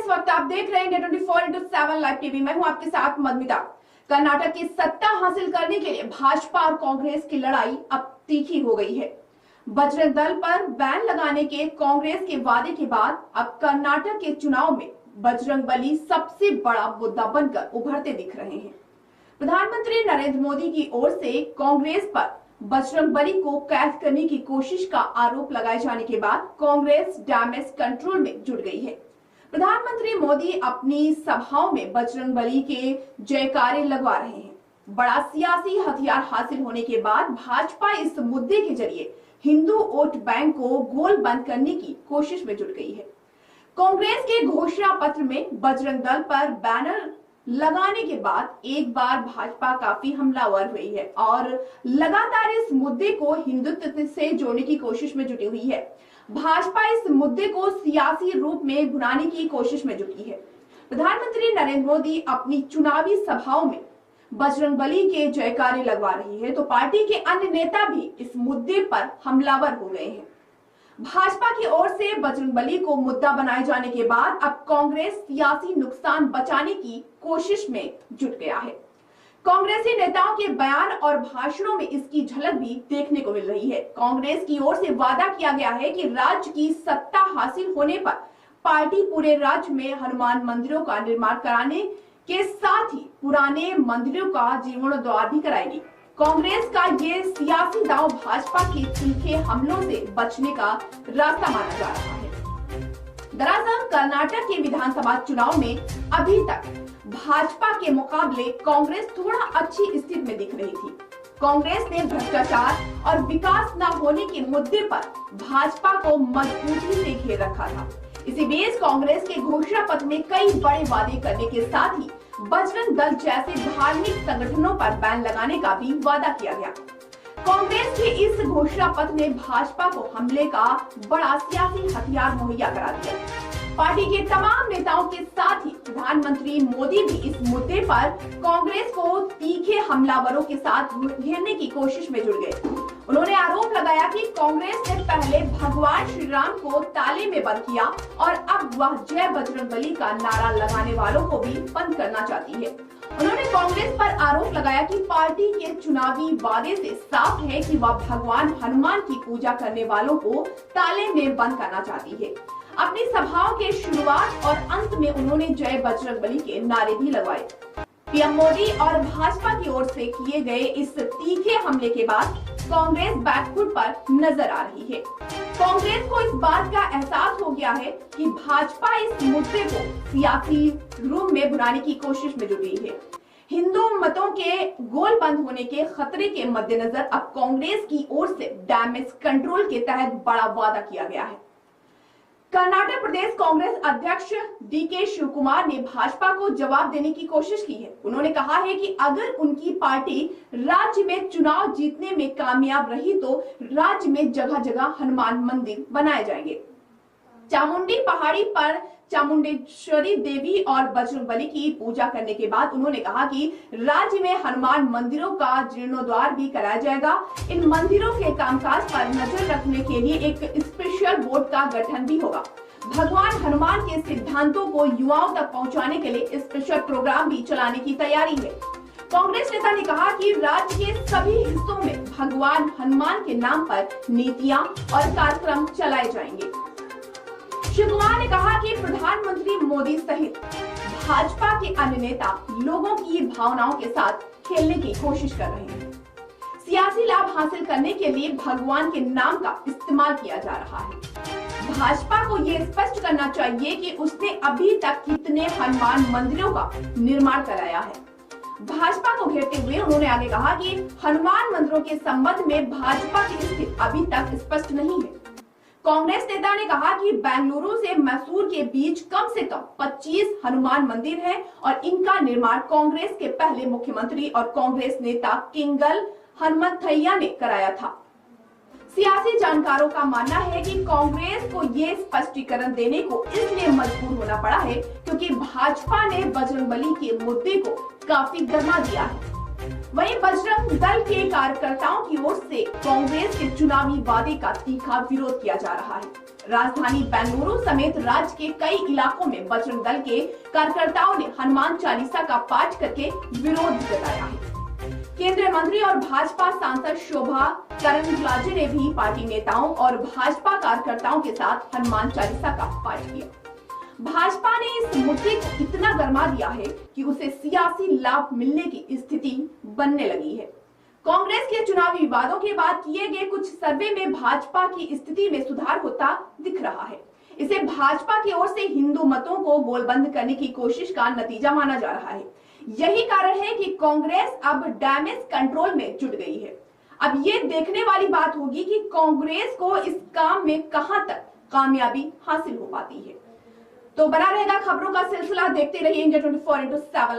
इस वक्त आप देख रहे हैं इंडिया 24/7 लाइव टीवी। मैं हूं आपके साथ मधुमिता। कर्नाटक की सत्ता हासिल करने के लिए भाजपा और कांग्रेस की लड़ाई अब तीखी हो गई है। बजरंग दल पर बैन लगाने के कांग्रेस के वादे के बाद अब कर्नाटक के चुनाव में बजरंगबली सबसे बड़ा मुद्दा बनकर उभरते दिख रहे हैं। प्रधानमंत्री नरेंद्र मोदी की ओर से कांग्रेस पर बजरंगबली को कैद करने की कोशिश का आरोप लगाए जाने के बाद कांग्रेस डैमेज कंट्रोल में जुट गई है। प्रधानमंत्री मोदी अपनी सभाओं में बजरंगबली के जयकारे लगवा रहे हैं। बड़ा सियासी हथियार हासिल होने के बाद भाजपा इस मुद्दे के जरिए हिंदू वोट बैंक को गोल बंद करने की कोशिश में जुट गई है। कांग्रेस के घोषणा पत्र में बजरंग दल पर बैनर लगाने के बाद एक बार भाजपा काफी हमलावर हुई है और लगातार इस मुद्दे को हिंदुत्व से जोड़ने की कोशिश में जुटी हुई है। भाजपा इस मुद्दे को सियासी रूप में भुनाने की कोशिश में जुटी है। प्रधानमंत्री नरेंद्र मोदी अपनी चुनावी सभाओं में बजरंगबली के जयकारे लगवा रही है, तो पार्टी के अन्य नेता भी इस मुद्दे पर हमलावर हो गए हैं। भाजपा की ओर से बजरंगबली को मुद्दा बनाए जाने के बाद अब कांग्रेस सियासी नुकसान बचाने की कोशिश में जुट गया है। कांग्रेसी नेताओं के बयान और भाषणों में इसकी झलक भी देखने को मिल रही है। कांग्रेस की ओर से वादा किया गया है कि राज्य की सत्ता हासिल होने पर पार्टी पूरे राज्य में हनुमान मंदिरों का निर्माण कराने के साथ ही पुराने मंदिरों का जीर्णोद्धार भी कराएगी। कांग्रेस का ये सियासी दांव भाजपा के तीखे हमलों से बचने का रास्ता माना जा रहा है। दरअसल कर्नाटक के विधानसभा चुनाव में अभी तक भाजपा के मुकाबले कांग्रेस थोड़ा अच्छी स्थिति में दिख रही थी। कांग्रेस ने भ्रष्टाचार और विकास न होने के मुद्दे पर भाजपा को मजबूती से घेर रखा था। इसी बीच कांग्रेस के घोषणा पत्र में कई बड़े वादे करने के साथ ही बजरंग दल जैसे धार्मिक संगठनों पर बैन लगाने का भी वादा किया गया। कांग्रेस के इस घोषणा पत्र ने भाजपा को हमले का बड़ा सियासी हथियार मुहैया करा दिया। पार्टी के तमाम नेताओं के साथ ही प्रधानमंत्री मोदी भी इस मुद्दे पर कांग्रेस को तीखे हमलावरों के साथ घेरने की कोशिश में जुट गए। उन्होंने आरोप लगाया कि कांग्रेस ने पहले भगवान श्री राम को ताले में बंद किया और अब वह जय बजरंगबली का नारा लगाने वालों को भी बंद करना चाहती है। उन्होंने कांग्रेस पर आरोप लगाया कि पार्टी के चुनावी वादे से साफ है कि वह भगवान हनुमान की पूजा करने वालों को ताले में बंद करना चाहती है। अपनी सभाओं के शुरुआत और अंत में उन्होंने जय बजरंगबली के नारे भी लगवाए। पीएम मोदी और भाजपा की ओर से किए गए इस तीखे हमले के बाद कांग्रेस बैकफुट पर नजर आ रही है। कांग्रेस को इस बात का एहसास हो गया है कि भाजपा इस मुद्दे को सियासी रूप में भुनाने की कोशिश में जुटी है। हिंदू मतों के गोल बंद होने के खतरे के मद्देनजर अब कांग्रेस की ओर से डैमेज कंट्रोल के तहत बड़ा वादा किया गया है। कर्नाटक प्रदेश कांग्रेस अध्यक्ष डीके शिवकुमार ने भाजपा को जवाब देने की कोशिश की है। उन्होंने कहा है कि अगर उनकी पार्टी राज्य में चुनाव जीतने में कामयाब रही तो राज्य में जगह जगह हनुमान मंदिर बनाए जाएंगे। चामुंडी पहाड़ी पर चामुंडेश्वरी देवी और बजरंगबली की पूजा करने के बाद उन्होंने कहा कि राज्य में हनुमान मंदिरों का जीर्णोद्धार भी कराया जाएगा। इन मंदिरों के कामकाज पर नजर रखने के लिए एक स्पेशल बोर्ड का गठन भी होगा। भगवान हनुमान के सिद्धांतों को युवाओं तक पहुंचाने के लिए स्पेशल प्रोग्राम भी चलाने की तैयारी है। कांग्रेस नेता ने कहा कि राज्य के सभी हिस्सों में भगवान हनुमान के नाम पर नीतियां और कार्यक्रम चलाए जाएंगे। शिवकुमार ने कहा कि प्रधानमंत्री मोदी सहित भाजपा के अन्य नेता लोगों की भावनाओं के साथ खेलने की कोशिश कर रहे हैं। सियासी लाभ हासिल करने के लिए भगवान के नाम का इस्तेमाल किया जा रहा है। भाजपा को ये स्पष्ट करना चाहिए कि उसने अभी तक कितने हनुमान मंदिरों का निर्माण कराया है। भाजपा को घेरते हुए उन्होंने आगे कहा कि हनुमान मंदिरों के संबंध में भाजपा की स्थिति अभी तक स्पष्ट नहीं है। कांग्रेस नेता ने कहा कि बेंगलुरु से मैसूर के बीच कम से कम 25 हनुमान मंदिर हैं और इनका निर्माण कांग्रेस के पहले मुख्यमंत्री और कांग्रेस नेता किंगल हनुमंथैया ने कराया था। सियासी जानकारों का मानना है कि कांग्रेस को ये स्पष्टीकरण देने को इसलिए मजबूर होना पड़ा है क्योंकि भाजपा ने बजरंगबली के मुद्दे को काफी गरमा दिया है। वहीं बजरंग दल के कार्यकर्ताओं की ओर से कांग्रेस के चुनावी वादे का तीखा विरोध किया जा रहा है। राजधानी बेंगलुरु समेत राज्य के कई इलाकों में बजरंग दल के कार्यकर्ताओं ने हनुमान चालीसा का पाठ करके विरोध जताया है। केंद्रीय मंत्री और भाजपा सांसद शोभा करंदलाजे ने भी पार्टी नेताओं और भाजपा कार्यकर्ताओं के साथ हनुमान चालीसा का पाठ किया। भाजपा ने इस मुद्दे को इतना गरमा दिया है कि उसे सियासी लाभ मिलने की स्थिति बनने लगी है। कांग्रेस के चुनावी विवादों के बाद किए गए कुछ सर्वे में भाजपा की स्थिति में सुधार होता दिख रहा है। इसे भाजपा की ओर से हिंदू मतों को गोलबंद करने की कोशिश का नतीजा माना जा रहा है। यही कारण है कि कांग्रेस अब डैमेज कंट्रोल में जुट गई है। अब ये देखने वाली बात होगी कि कांग्रेस को इस काम में कहां तक कामयाबी हासिल हो पाती है। तो बना रहेगा खबरों का सिलसिला, देखते रहिए इंडिया 24/7।